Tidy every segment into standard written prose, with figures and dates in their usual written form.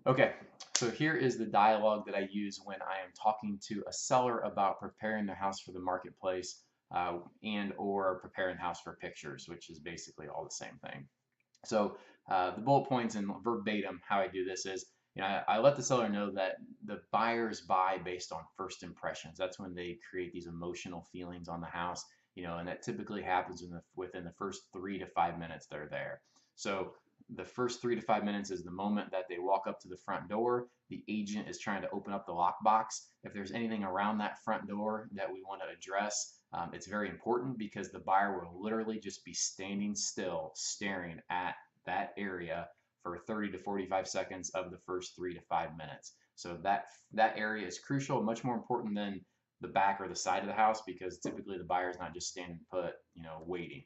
Okay, so here is the dialogue that I use when I am talking to a seller about preparing their house for the marketplace and or preparing the house for pictures, which is basically all the same thing. So the bullet points and verbatim how I do this is, I let the seller know that the buyers buy based on first impressions. That's when they create these emotional feelings on the house, and that typically happens within the first 3 to 5 minutes they're there. So the first 3 to 5 minutes is the moment that they walk up to the front door. The agent is trying to open up the lockbox. If there's anything around that front door that we want to address, it's very important because the buyer will literally just be standing still, staring at that area for 30 to 45 seconds of the first 3 to 5 minutes. So that area is crucial, much more important than the back or the side of the house because typically the buyer is not just standing put, waiting.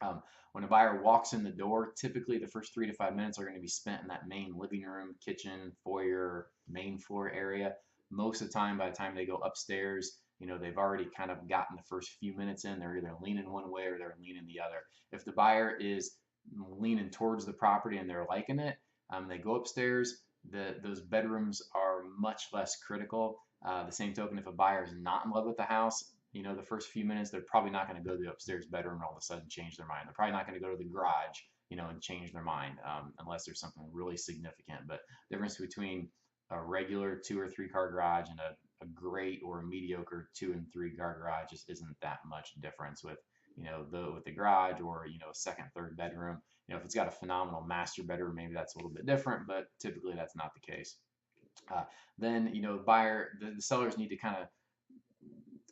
Um, when a buyer walks in the door, typically the first 3 to 5 minutes are going to be spent in that main living room, kitchen, foyer, main floor area. Most of the time, by the time they go upstairs, they've already kind of gotten the first few minutes in. They're either leaning one way or they're leaning the other. If the buyer is leaning towards the property and they're liking it, they go upstairs. Those bedrooms are much less critical. The same token, if a buyer is not in love with the house, the first few minutes, they're probably not going to go to the upstairs bedroom and all of a sudden change their mind. They're probably not going to go to the garage, and change their mind unless there's something really significant. But the difference between a regular 2 or 3 car garage and a great or a mediocre 2 and 3 car garage just isn't that much difference with the garage or a second, third bedroom. If it's got a phenomenal master bedroom, maybe that's a little bit different, but typically that's not the case. Uh, then the sellers need to kind of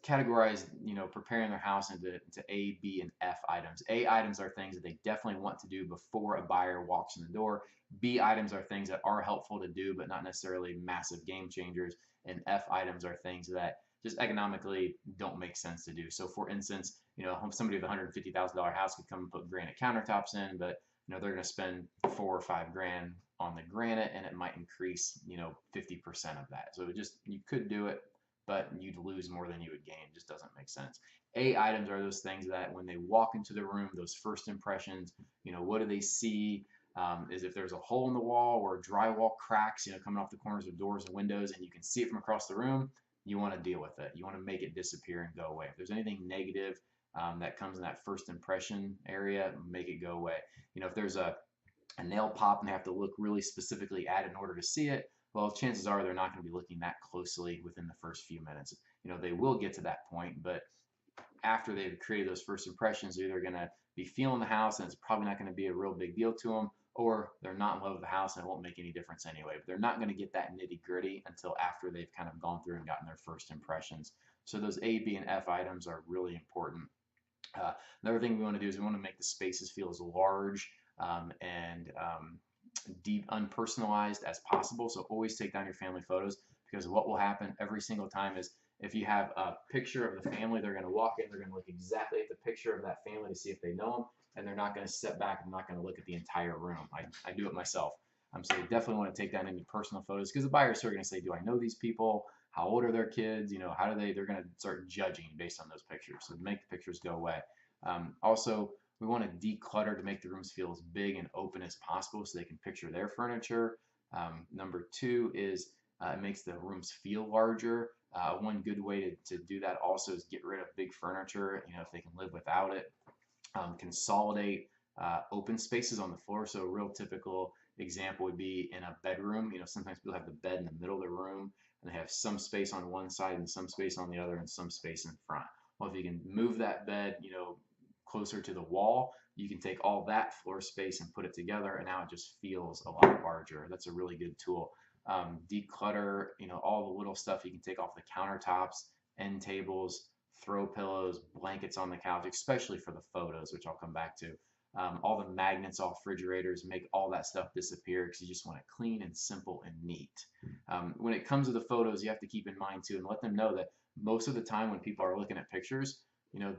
categorize, preparing their house into A, B, and F items. A items are things that they definitely want to do before a buyer walks in the door. B items are things that are helpful to do, but not necessarily massive game changers. And F items are things that just economically don't make sense to do. So, for instance, somebody with a $150,000 house could come and put granite countertops in, but they're going to spend 4 or 5 grand on the granite, and it might increase 50% of that. So you could do it, but you'd lose more than you would gain. It just doesn't make sense. A items are those things that when they walk into the room, those first impressions, what do they see? Is if there's a hole in the wall or drywall cracks, coming off the corners of doors and windows, and you can see it from across the room, you want to deal with it. You want to make it disappear and go away. If there's anything negative that comes in that first impression area, make it go away. If there's a nail pop and they have to look really specifically at it in order to see it, well, chances are they're not going to be looking that closely within the first few minutes. They will get to that point, but after they've created those first impressions, they're either going to be feeling the house and it's probably not going to be a real big deal to them, or they're not in love with the house and it won't make any difference anyway. But they're not going to get that nitty gritty until after they've kind of gone through and gotten their first impressions. So those A, B, and F items are really important. Uh, Another thing we want to do is we want to make the spaces feel as large and deep, unpersonalized as possible. So always take down your family photos because what will happen every single time is if you have a picture of the family, they're going to walk in, they're going to look exactly at the picture of that family to see if they know them, and they're not going to step back and not going to look at the entire room. I do it myself. So you definitely want to take down any personal photos because the buyers are going to say, do I know these people? How old are their kids? How do they're going to start judging based on those pictures. So make the pictures go away. Also, we want to declutter to make the rooms feel as big and open as possible so they can picture their furniture. Number two is it makes the rooms feel larger. One good way to do that also is get rid of big furniture, if they can live without it. Consolidate open spaces on the floor. So a real typical example would be in a bedroom. Sometimes people have the bed in the middle of the room and they have some space on one side and some space on the other and some space in front. Well, if you can move that bed, closer to the wall, you can take all that floor space and put it together, and now it just feels a lot larger. That's a really good tool. Declutter, all the little stuff you can take off the countertops, end tables, throw pillows, blankets on the couch, especially for the photos, which I'll come back to. All the magnets off refrigerators, make all that stuff disappear because you just want it clean and simple and neat. When it comes to the photos, you have to keep in mind too and let them know that most of the time when people are looking at pictures,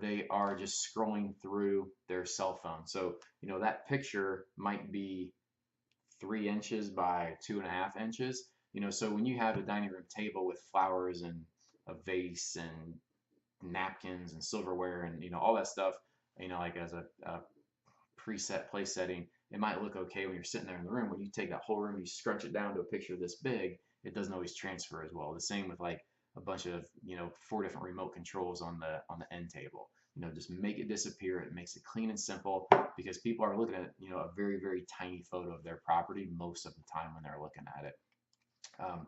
they are just scrolling through their cell phone. So, that picture might be 3 inches by 2.5 inches. So when you have a dining room table with flowers and a vase and napkins and silverware and all that stuff, like as a preset place setting, it might look okay when you're sitting there in the room. When you take that whole room, you scrunch it down to a picture this big, it doesn't always transfer as well. The same with like a bunch of, 4 different remote controls on the end table. Just make it disappear. It makes it clean and simple because people are looking at, a very, very tiny photo of their property most of the time when they're looking at it. Um,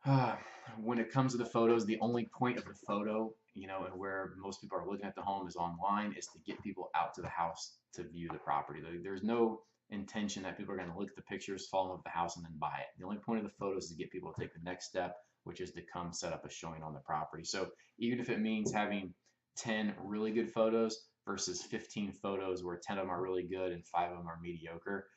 uh, when it comes to the photos, the only point of the photo, and where most people are looking at the home is online, is to get people out to the house to view the property. There's no intention that people are going to look at the pictures, fall in love with the house, and then buy it. The only point of the photos is to get people to take the next step, which is to come set up a showing on the property. So even if it means having 10 really good photos versus 15 photos where 10 of them are really good and 5 of them are mediocre,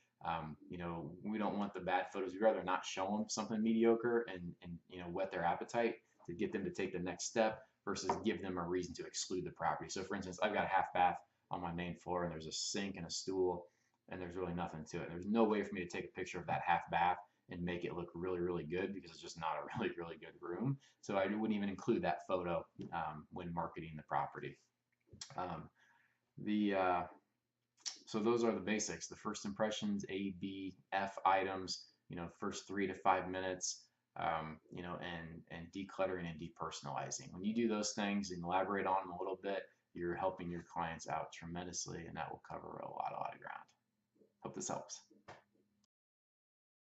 we don't want the bad photos. We'd rather not show them something mediocre and whet their appetite to get them to take the next step versus give them a reason to exclude the property. So for instance, I've got a half bath on my main floor and there's a sink and a stool and there's really nothing to it. There's no way for me to take a picture of that half bath and make it look really, really good because it's just not a really, really good room. So I wouldn't even include that photo when marketing the property. Um, the So those are the basics. The first impressions, A, B, F items, first 3 to 5 minutes, and decluttering and depersonalizing. When you do those things and elaborate on them a little bit, you're helping your clients out tremendously, and that will cover a lot of ground. Hope this helps.